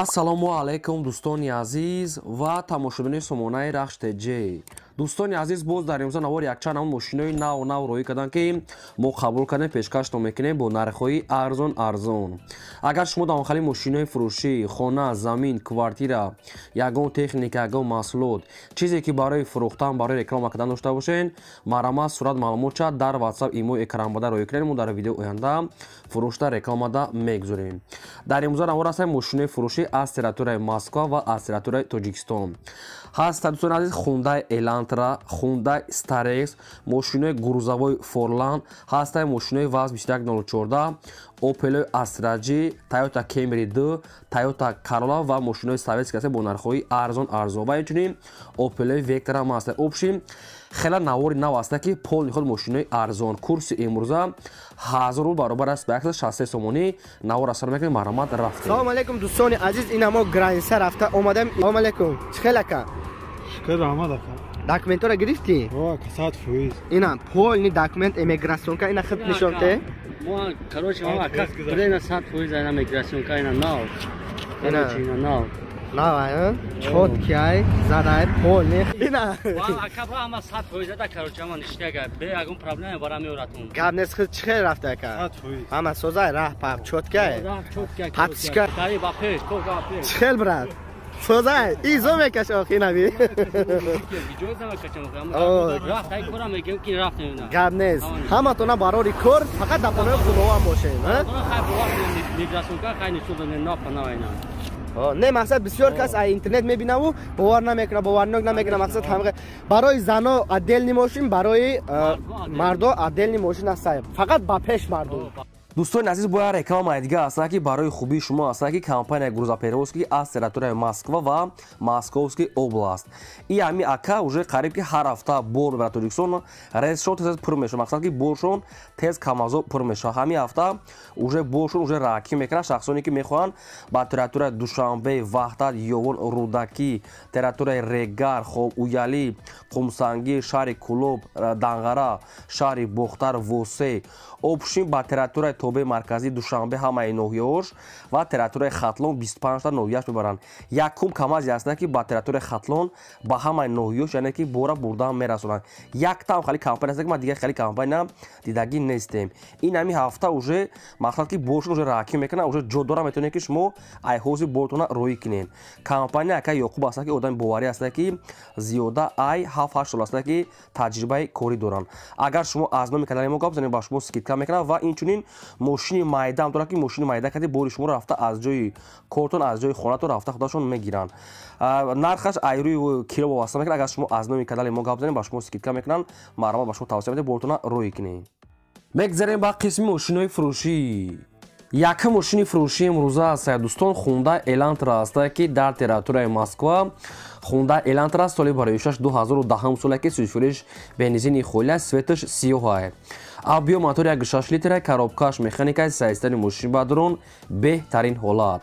ассалому алайкум дӯстони азиз ва тамошобинони сомонаи рахш теҷ. дӯстони азиз, боз дар имрӯза навор якчанд ҳамон мошинои нав роӣ карданд ки мо қабул кардем, пешкашто мекунем бо нархҳои арзон. агар шумо дар охали мошинои фурӯшӣ, хона, замин, квартира, ягон техника, ягон маҳсулот, чизе ки барои фурӯхтан, барои реклама кардан дошта бошед, марамат сурат маълумотша дар WhatsApp имо экранбада роӣ кунед. мо дар видеои оянда фурӯшта рекламада мегузорем. дар имрӯза навор ҳастем мошинои фурӯшӣ аз территорияи Москва ва аз территорияи Тоҷикистон. ҳаста дӯстони азиз Hyundai Elantra, Hyundai Starex, мошинои грузовой Forlan, ҳаста мошинои ВАЗ 21014, Opel Astra G, Toyota Camry 2, Toyota Corolla ва мошинои советски аст бо нархҳои арзон ва инчунин Opel Vectra ҳам аст. обши хела навори нав аст ки полни худ мошинои арзон. курси имрӯза 1000 рубл баробар аст ба 60 сомонӣ. навор асар мекунем, маҳрамат рафтем. салому алайкум дӯстони азиз, ина мо граница рафта омадем. салому алайкум, чхел ака? шукр раҳмат ака. документора гирифти? о, касат фоиз. ина полни документ иммиграсионка, ина хит нишонте? мо короче мама как прена 100% ина иммиграсионка, ина нав. короче ина нав. нав, чоткай, задай полни. ина. ва ака ба ама 100% да короче мама ништага. бе ягон проблема бара меоратун. гап нест, хит чхел рафта ака? 100%. ама созай раҳ пақ чоткай. чоткай. патишка. тари ба пеш, то ба пеш. чхел брат. созай, изо мекаш охи наби. иҷоза мекашам. рафт ай кора мегем ки рафт ина. гап нест. ҳаматона барори кор, фақат дапонаи хунова бошед, ҳа? иммиграсионка хайни чуда не напана ина. не мақсад бисёр кас аз интернет мебинаву бовар намекуна, боварнок намекуна. мақсад ҳамаға барои зано отдельни мошин, барои мардо отдельни мошин аст. фақат ба пеш мардо. дӯстони азиз, бо як реклама дига аст ки барои хубии шумо аст ки компания грузоперевозки аз территорияи Москва ва Московский област. и ҳами ака уже қариб ки ҳар ҳафта бор мебарад Тоҷикистон. рейсшон тез пур мешавад, мақсад ки боршон тез камазо пур мешавад. ҳами ҳафта уже боршон уже раки мекунад шахсоне ки мехоҳанд ба территорияи Душанбе, Ваҳдат, Ёвон, Рудаки, территорияи Регар, Хобуяли, Қумсанги, шаҳри Кулоб, Данғара, шаҳри Бохтар, Восе, обшин ба территорияи тобе марказӣ Душанбе ҳамаи ноҳияҳош ва территорияи Хатлон 25 та ноҳияш мебаранд. якум камази аст ки ба территорияи Хатлон ба ҳамаи ноҳияҳош, яъне ки бора бурдан мерасонанд. яктам хали компания аст ки ма дигар хали компания дидагӣ нестем. ин ҳами ҳафта уже мақсад ки боршон уже раки мекунад, уже ҷо дора метавонед ки шумо айҳози бортона роӣ кунед. компания ака Ёқуб аст ки одами боварӣ аст ки зиёда ай 7-8 сол аст ки таҷрибаи корӣ доранд. агар шумо аз номи канали мо гап бизанед, ба шумо скидка мекунад ва инчунин мошини майда ҳам дорад ки мошини майда кади бори шумо рафта аз ҷои кортон, аз ҷои хонатон рафта худашон мегиранд. нархаш айрӯи кило вобаста мекунад. агар шумо аз номи канали мо гап бизанед, ба шумо скидка мекунанд, маҳрамат ба шумо тавсия медиҳем бортона роӣ кунед. мегзарем ба қисми мошинои фурӯшӣ. якум мошини фурӯшии имрӯза аст дӯстон Hyundai Elantra аст ки дар территорияи Москва. Hyundai Elantra соли барои 2010 сола ки сӯзишвориш бензини холия, светаш сиёҳ. объем мотори 1.6 литр, коробкаш механика, саистани мошин ба дрон беҳтарин ҳолат.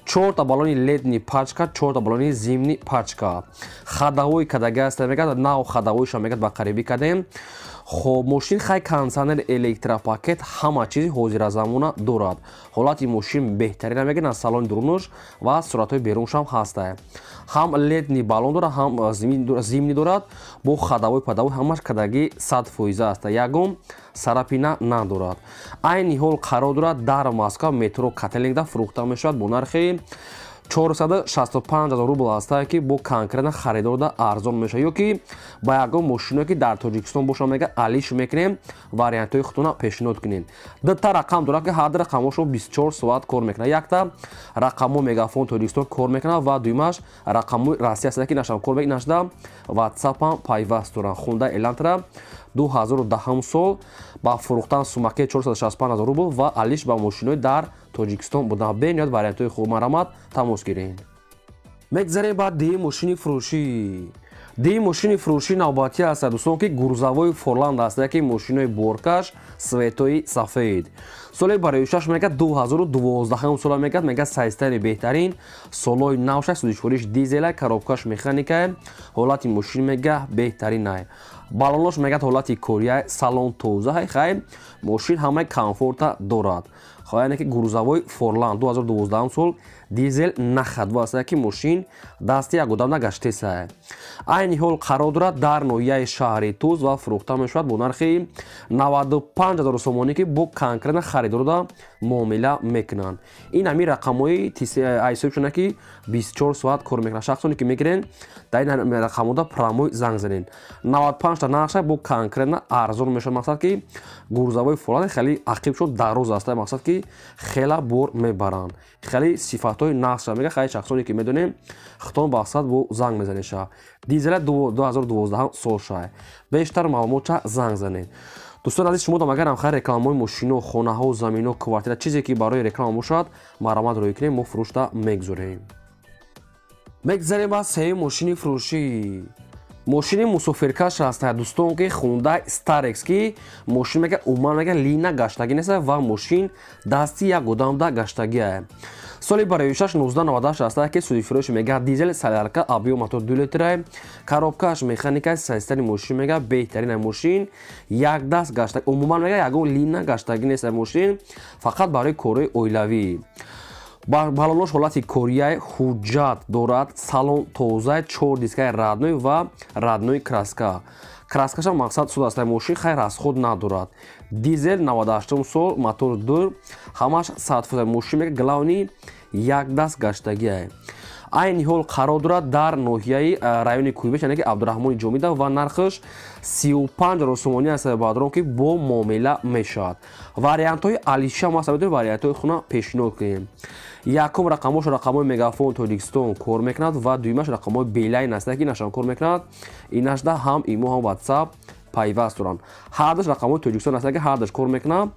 4 та балони ледни пачка, 4 та балони зимни пачка. хадаҳои кадаги аст мегӯяд, нав хадаҳоиша мегӯяд ба қарибӣ кардем. хоб мошин хай кондиционер, электропакет, ҳама чизи ҳозиразамона дорад. ҳолати мошин беҳтарина мегӯяд, аз салони дурунош ва суръатҳои беруншам ҳаста. ҳам ледни балон дорад, ҳам зимни дорад, бо хадаҳои падаҳои ҳамаш кадаги 100% аст. ягон сарапина надорад. айни ҳол қарор дорад дар Москва метро каталингда фурӯхта мешавад бо нархи 465 000 рубл аст ки бо конкретна харидорда арзон мешавад. ё ки ба ягон мошиное ки дар Тоҷикистон боша мега алиш мекунем, вариантҳои худтона пешниҳод кунед. дата рақам дорад ки ҳар ду рақамошо 24 соат кор мекунад. якта рақамҳои мегафон Тоҷикистон кор мекунад ва дуюмаш рақамҳои Россия аст ки нашам кор мекунад. нашда WhatsApp-ам пайваст доранд. Hyundai Elantra 2010 сол ба фурӯхтан сумаки 465 000 рубл ва алиш ба мошинои дар Тоҷикистон буданд. бениҳоят вариантҳои хуб, маҳрамат тамос гиред. мегзарем ба ди мошини фурӯшӣ. ди мошини фурӯшӣ навбатӣ аст дӯстон ки грузовой Forlan аст ки мошинои боркаш светои сафед. соли барои 6 мегӯяд 2012 сола мегӯяд сайстани беҳтарин, солои навша, сӯзишвориш дизела, коробкаш механика, ҳолати мошин мегӯяд беҳтарин. балонош мегӯяд ҳолати кория, салон тоза, хай мошин ҳамаи комфорта дорад. خواهی که گروزاوی فورلان 2012 سال дизел нахадва аст ки мошин дасти як одам нагаштеса. айни ҳол қарор дорад дар ноҳияи шаҳри Туз ва фурӯхта мешавад бо нархи 95 000 сомонӣ ки бо конкретна харидорода муомила мекунанд. ин ҳамин рақамҳои ҳисоб шуда ки 24 соат кор мекунанд. шахсоне ки мегирен дар ин рақамҳода прамой занг занед. 95 та нақша бо конкретна арзон мешавад. мақсад ки гурзавои фолат хеле ақибшон дароз аст. мақсад ки хела бор мебаранд. хеле сифатҳои нақша мега хеле шахсоне ки медонем хитон мақсад бо занг мезанеша. дизел 2012 солша. бештар маълумота занг занед. дӯстон азиз, шумо агарам хай рекламаҳои мошино, хонаҳо, замино, квартира чизе ки барои реклама бошад маромад рӯй кунем, мо фурӯшта мегзорем. мегзарем аз сеҳи мошини фурӯшӣ. мошини мусофиркаш аст дӯстон ки Hyundai Starex ки мошин мега умуман мега лина гаштагӣ нест ва мошин дасти як одамда гаштагӣ аст. соли барои 1998 аст ки суди фурӯш мега дизел солярка объем мотор 2 литр коробкаш механика системи мошин мега беҳтарин мошин як даст гаштагӣ умуман мега ягон лина гаштагӣ нест мошин фақат барои корҳои оилавӣ. балонош ҳолати корияи ҳуҷҷат дорад. салон тоза, 4 дискаи радной ва радной краска. краскаша мақсад суд аст мошин хай расход надорад. дизел 98 сол мотор дур ҳамаш 100 мошин мега главни як даст гаштагӣ аст. айни ҳол қарор дорад дар ноҳияи райони Кӯйбеш яъне ки Абдурахмони Ҷомидов ва нархаш 35 000 сомонӣ аст баъдон ки бо муомила мешавад. вариантҳои алишам аст метавонем вариантҳои хуна пешниҳод кунем. якум рақамош рақамҳои Мегафон Тоҷикистон кор мекунад ва дуюмаш рақамҳои Beeline аст ки инашон кор мекунад. инашда ҳам имо ҳам WhatsApp пайваст доранд. ҳардаш рақамҳои Тоҷикистон аст ки ҳардаш кор мекунад.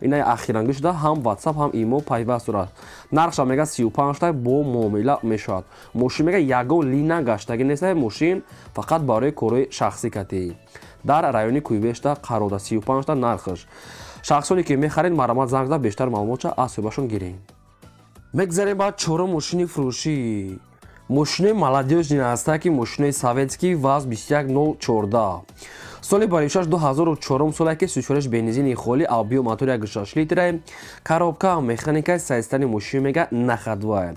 инаи ахиран гӯшда ҳам WhatsApp ҳам имо пайваст дорад. нархша мега 35 та бо муомила мешавад. мошин мега ягон лина гаштагӣ нест мошин фақат барои корҳои шахсӣ катӣ. дар райони Кӯйбешта қарор даст 35 та нархаш. шахсоне ки мехаред маромад занг зад бештар маълумота аз соҳибашон гирем. мегзарем ба чорум мошини фурӯшӣ. мошинои молодёжни аст ки мошинои советский ВАЗ 21014. соли барои 2004 соле ки сӯчораш бензини холӣ объем мотори 1.6 литр коробка механика системи мошин мега нахадва.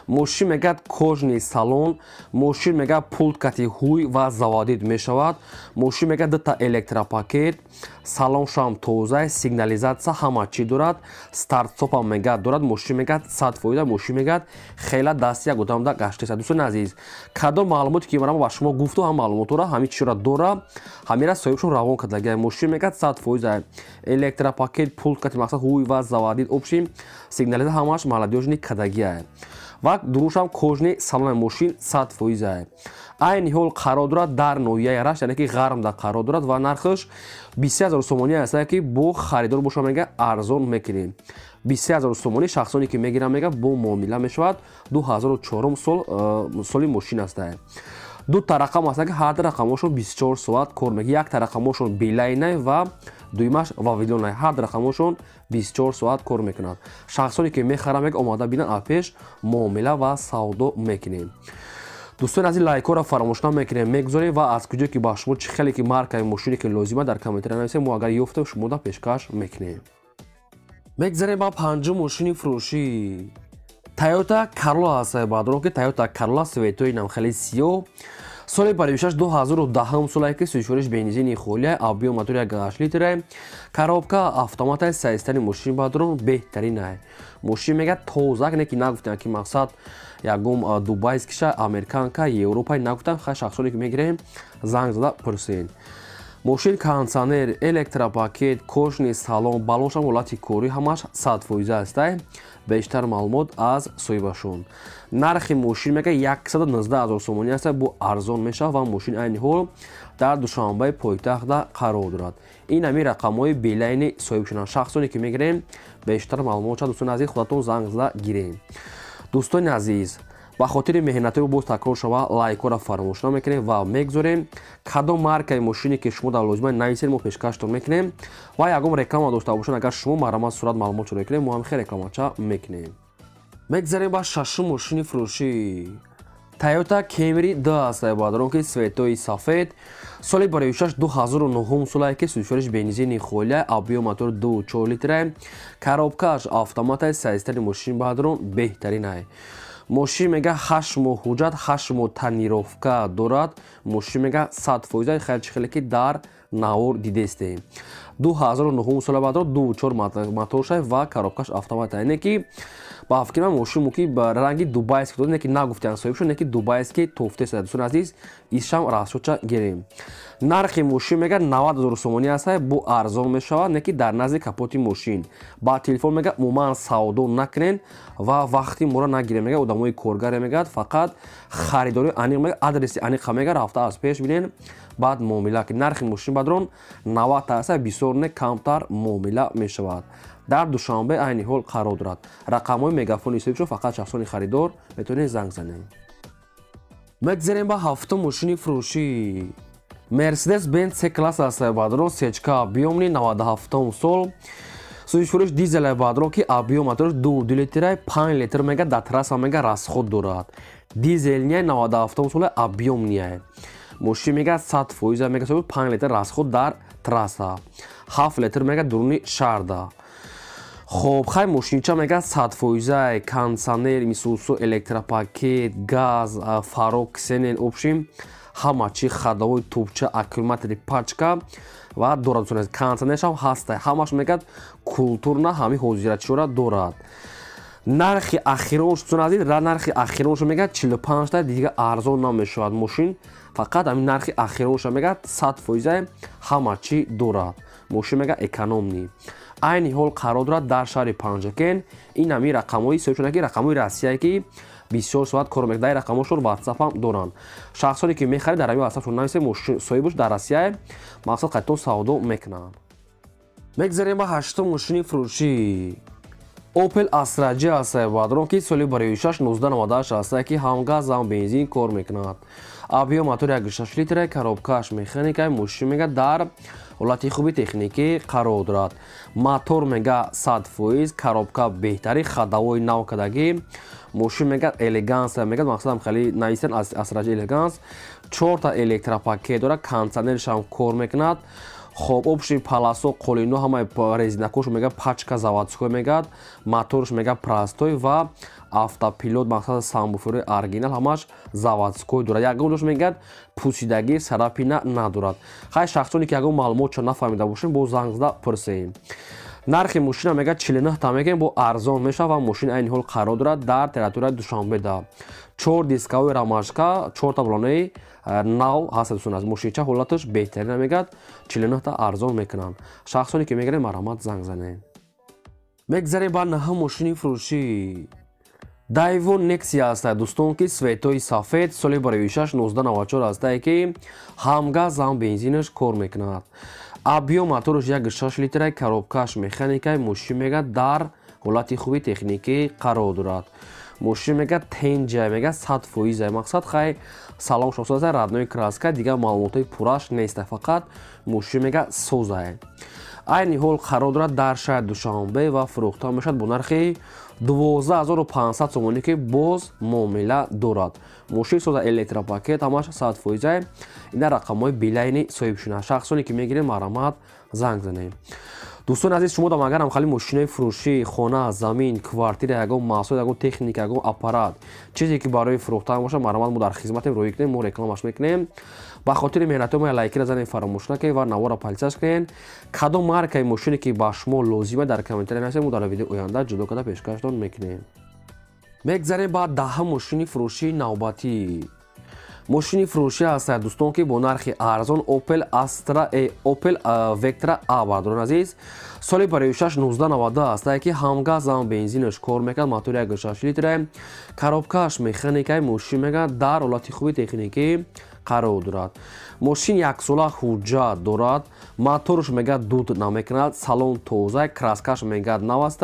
мошин мега кожни салон, мошин мега пулт кати ҳуй ва заводид мешавад. мошин мега дута электропакет, салон шам тоза, сигнализатсия ҳама чӣ дорад. старт стопам мега дорад. мошин мега 100% мошин мега хела дасти як одамда гаштеса. дӯстони азиз, кадом маълумоте ки ман ба шумо гуфту ҳам маълумотора ҳамин чизора дора ҳамира соҳибшон равон кардагия. мошин мега 100% электропакет, пулт кати мақсад ҳуй ва заводид обшим сигнализа ҳамаш молодёжни кадагия ва дурушам кожни салони мошин 100%. айни ҳол қарор дорад дар ноҳияи Рашт яъне ки ғармда қарор дорад ва нархаш 20 000 сомонӣ аст ки бо харидор боша мега арзон мекунем. 20 000 сомонӣ шахсоне ки мегиранд мега бо муомила мешавад. 2004 соли мошин аст. ду та рақам аст ки ҳар ду рақамошон 24 соат кор мекунад. як та рақамошон Beeline ва дуюмаш Вавилон ҳар ду рақамошон 24 соат кор мекунад. шахсоне ки мехаранд мега омада бинанд апеш муомила ва савдо мекунем. дӯстони азиз, лайкора фаромӯш намекунем, мегзорем ва аз куҷое ки ба шумо чӣ хеле ки маркаи мошине ки лозима дар комментария нависем. мо агар ёфтем шумо да пешкаш мекунем. мегзарем ба панҷум мошини фурӯшӣ. Toyota Corolla аст баъдон ки Toyota Corolla светои намхели сиёҳ. соли барои 2010 соле ки сӯчориш бензини холия объем мотори 1.8 литр коробка автомата системи мошин баъдон беҳтарин аст. мошин мега тоза не ки нагуфтем ки мақсад ягон дубайскиша американка европа нагуфтам. хай шахсоне ки мегирем занг зада пурсен. мошин кондиционер, электропакет, кожни салон, балоншам ҳолати корӣ ҳамаш 100% аст. бештар маълумот аз соҳибашон. нархи мошин мега 119 000 сомонӣ аст бо арзон мешавад ва мошин айни ҳол дар душанбаи пойтахта қарор дорад. ин ҳамин рақамҳои Beeline соҳибшунанд. шахсоне ки мегирем бештар маълумота дӯстони азиз худатон занг зада гирем. дӯстони азиз, ба хотири меҳнатҳои боз такрор шава лайкора фаромӯш намекунем ва мегзорем кадом маркаи мошине ки шумо дар лозима нависед мо пешкаштон мекунем ва ягон реклама дошта бошад агар шумо маромад сурат маълумотро кунем мо ҳам хеле рекламача мекунем. мегзарем ба шашум мошини фурӯшӣ. Toyota Camry 2 аст баъдон ки светои сафед. соли барои 2009 соле ки сӯчориш бензини холия объем мотор 2.4 литр коробкаш автомата системи мошин баъдон беҳтарин аст. мошин мега 8 моҳ ҳуҷҷат 8 моҳ танировка дорад. мошин мега 100% хеле ки дар навор дидестем. 2009 сола бадро 2.4 моторшай ва коробкаш автомат айне ки ба фикр ман мошин ки ба ранги дубайский дод не ки нагуфтан соҳибшо не ки дубайский тофте сада. дӯстон азиз ишам расшоча гирем. нархи мошин мега 90000 сомонӣ аст. бо арзон мешавад не ки дар назди капоти мошин. ба телефон мега умуман савдо накунен ва вақти моро нагирем мега одамои коргаре мегад фақат харидори аниқ мега адреси аниқа мега рафта аз пеш бинен баъд муомила ки нархи мошин бадрон 90% бисёр не камтар муомила мешавад. дар душанбе айни ҳол қарор дорад. рақамҳои мегафони ҳисобшо фақат шахсони харидор метавонед занг занед. мегзарем ба ҳафтум мошини фурӯшӣ. Mercedes Benz C-класс аст бадрон сечка объёмни 97 сол. Сӯзишфурӯш дизел бадрон ки объём моторш 2 литр 5 литр мега дар трасса мега расход дорад. Дизелния 97 сол объёмния. мошин мега 100% мега 5 литр расход дар трасса. 7 литр мега дуруни шарда. خب خیلی ماشینچه میگه 100% کانسانر میسوسو الکتروپاکت گاز فاروک سنن اوبشیم همه چی خداوی توپچه اکیلومتری پاچکا و دوراد کانسانرش هم هسته همش میگه کلتورنا همی حضیرتشو را دوراد. نرخی اخیرونش چون ازید را نرخی اخیرونش میگه 45 تا دیگه ارزان نمیشود ماشین فقط همین نرخی اخیرونش میگه 100% همه چی دوراد. ماشین میگه اکونومی. айни ҳол қарор дорад дар шаҳри панҷакен. ин ҳами рақамҳои соҳибшудаги рақамҳои россияе ки бисёр соат кор мекунад. дар рақамҳошон ватсапам доранд. шахсоне ки мехарид дар ҳамин ватсапшон нависед соҳибаш дар россия мақсад қайтон савдо мекунанд. мегзарем ба ҳаштум мошини фурӯшӣ. Opel Astra J аст бадрон ки соли барои 1998 аст ки ҳам газ ҳам бензин кор мекунад. объём мотори 1.6 литр коробкаш механикаи мошин мега дар ҳолати хуби техникӣ қарор дорад. мотор мега 100%, коробка беҳтари хадавои навкадагӣ. мошин мега элеганс мега мақсадам хеле нависен Astra J элеганс. 4 та электропакет дорад, кондитсионерш ҳам кор мекунад. خب обши паласо қолино ҳамаи резинакош мега пачка заводской мегад. моторш мега простой ва автопилот мақсад самбуфери оригинал ҳамаш заводской дорад. ягонаш мегад пусидаги сарапина надорад. хай шахсоне ки ягон маълумотшо нафаҳмида бошем бо занг зада пурсем. нархи мошина мега 49 та мегем бо арзон мешавад ва мошин айни ҳол қарор дорад дар территорияи Душанбеда. 4 дискови рамашка 4 та балонаи нав ҳаст дӯстон аз мошинча ҳолаташ беҳтарина мегад 49 та арзон мекунанд. шахсоне ки мегирем маромад занг занед. мегзарем ба наҳум мошини фурӯшӣ. Daewoo Nexia аст дӯстон ки светои сафед соли барои 1994 аст ки ҳам газ ҳам бензинаш кор мекунад. объём мотораш 1.6 литр коробкаш механикаи мошин мега дар ҳолати хуби техникӣ қарор дорад. мошин мега тенҷа мега 100% мақсад хай салом шохсода раднои краска дига маълумотои пураш нест фақат мошин мега соза. айни ҳол қарор дорад дар шаҳри Душанбе ва фурӯхта мешавад бо нархи 12500 сомонӣ ки боз муомила дорад. мошин соза электропакет ҳамаш 100%. ина рақамҳои билайни соҳибшуна. шахсоне ки мегирем маромад занг занед. дӯстон азиз шумо дам агарам хали мошинои фурӯшӣ хона замин квартира ягон маҳсулот ягон техника ягон аппарат чизе ки барои фурӯхтан боша маромад мо дар хизматем роӣ кунем мо рекламаш мекунем. ба хотири меҳнати мо лайкира занед фаромӯш накунед ва навора палисаш кунед. кадом маркаи мошине ки ба шумо лозима дар комментария нависед мо дар видеои оянда ҷудо карда пешкаштон мекунем. мегзарем ба даҳум мошини фурӯшии навбатӣ. мошини фурӯшӣ аст дӯстон ки бо нархи арзон Opel Vectra A бардорон азиз соли барои 1992 аст ки ҳам газ ҳам бензинаш кор мекунад. мотори 1.6 литр коробкаш механикаи мошин мега дар ҳолати хуби техникӣ қарор дорад. мошин яксола ҳуҷҷат дорад. моторш мега дуд намекунад. салон тоза, краскаш мега нав аст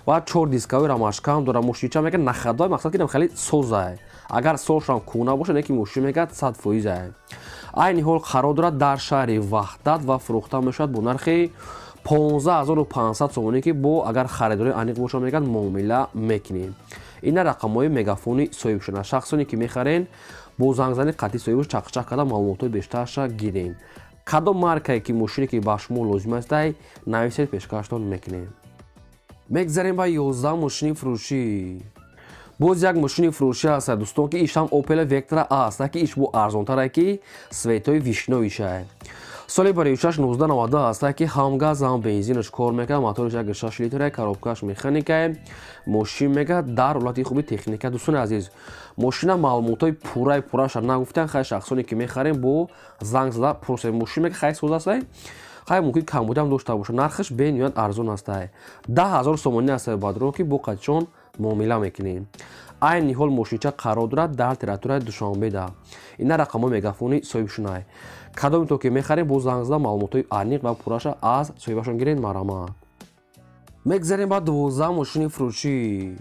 ва 4 дискови рамашкам дорад. мошинча мега нахадой мақсад ки хеле соза. агар солшам кӯна боша не ки мошин мега 100%. айни ҳол қарор дорад дар шаҳри ваҳдат ва фурӯхта мешавад бо нархи 15500 сомонӣ ки бо агар харидори аниқ боша мегад муомила мекунем. ина рақамҳои мегафони соҳибшуна. шахсоне ки мехарен бо зангзани қатъи соҳибаш чақчақ карда маълумотои бештарша гирем. кадом маркае ки мошине ки ба шумо лозим аст нависед пешкаштон мекунем. мегзарем ба 11 мошини фурӯшӣ. боз як мошини фурӯшӣ аст дӯстон ки иш ҳам Opel Vectra аст ки иш бо арзонтаре ки светои вишновиша. соли барои 1992 аст ки ҳам газ ҳам бензинаш кор мекард, моториш 1.6 литр, коробкаш механика, мошин мега дар ҳолати хуби техника. дӯстони азиз, мошина маълумотои пурраша нагуфтан, хай шахсоне ки мехарем бо занг зада пурсем. мошин мега хай соз аст, хай мумкин камбудам дошта боша, нархаш бениҳоят арзон аст. 10,000 сомонӣ аст бадро ки бо қачон муомила мекунем. айни ҳол мошинча қарор дорад дар территорияи Душанбеда. ина рақамҳои мегафони соҳибшунаи кадомито ки мехарем бо занг зада маълумотои аниқ ва пурраша аз соҳибашон гиред. марамат. мегзарем ба 12 мошини фурӯшӣ.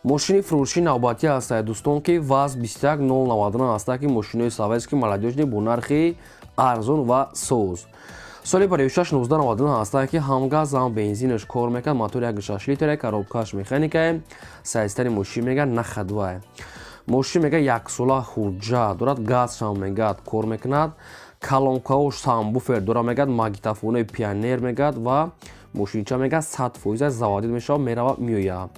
мошини фурӯшӣ навбатӣ аст дӯстон ки ваз 21099 аст ки мошинои советски молодёжни бо нархи арзон ва соз. соли барои 1999 аст ки ҳам газ ҳам бензинаш кор мекард, мотори 1.6 литр, коробкаш механика, сайзтари мошин мега нахадва. мошин мега яксола ҳуҷҷат дорад, газшам мегад кор мекунад, калонкаош самбуфер дора мегад, магнитофонои пионер мегад ва мошинча мега 100% заводид мешава, мерава меояд.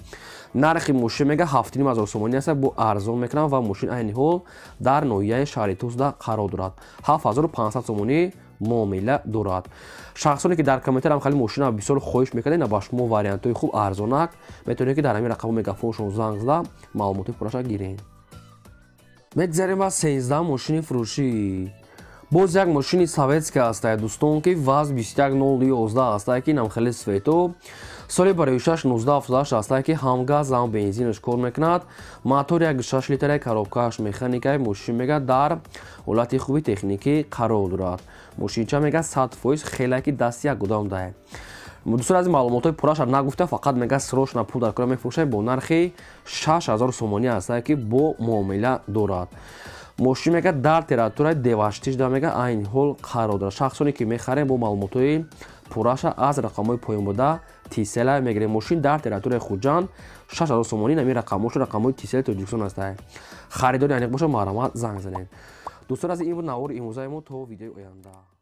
нархи мошин мега 7500 сомонӣ аст, бо арзон мекунад ва мошин айни ҳол дар ноҳияи шаҳри Тузда қарор дорад. 7500 сомонӣ муомила дорад. шахсоне ки дар комментарам хали мошина бисёр хоҳиш мекардед, ина ба шумо вариантҳои хуб арзонак метавонед ки дар ҳамин рақамҳо мегафоншон занг зада маълумоти пурраша гиред. мегзарем ба 13 мошини фурӯшӣ. боз як мошини советска аст дӯстон ки ваз 21011 аст ки намхели свето. соли барои 1978 аст ки ҳам газ ҳам бензинаш кор мекунад, мотори 1.6 литр, коробкаш механика, мошин мега дар ҳолати хуби техникӣ қарор дорад. мошинча мега 100% хелаки дасти як гудам даҳед. дӯстон аз маълумотои пурраша нагуфта, фақат мега срочна пул дар кора мефурӯшад, бо нархи 6000 сомонӣ аст ки бо муомила дорад. мошин мега дар территорияи Деваштижда мега айни ҳол қарор дорад. шахсоне ки мехарем бо маълумотои пурраша аз рақамҳои поёнбурда тисела мегирем. мошин дар территорияи Хуҷанд 6000 сомонӣ, намин рақамҳош рақамҳои тисели Тоҷикистон аст. харидори аниқ боша, марамат занг занед. дӯстон аз ин буд навори имрӯзаи мо. то видеои оянда.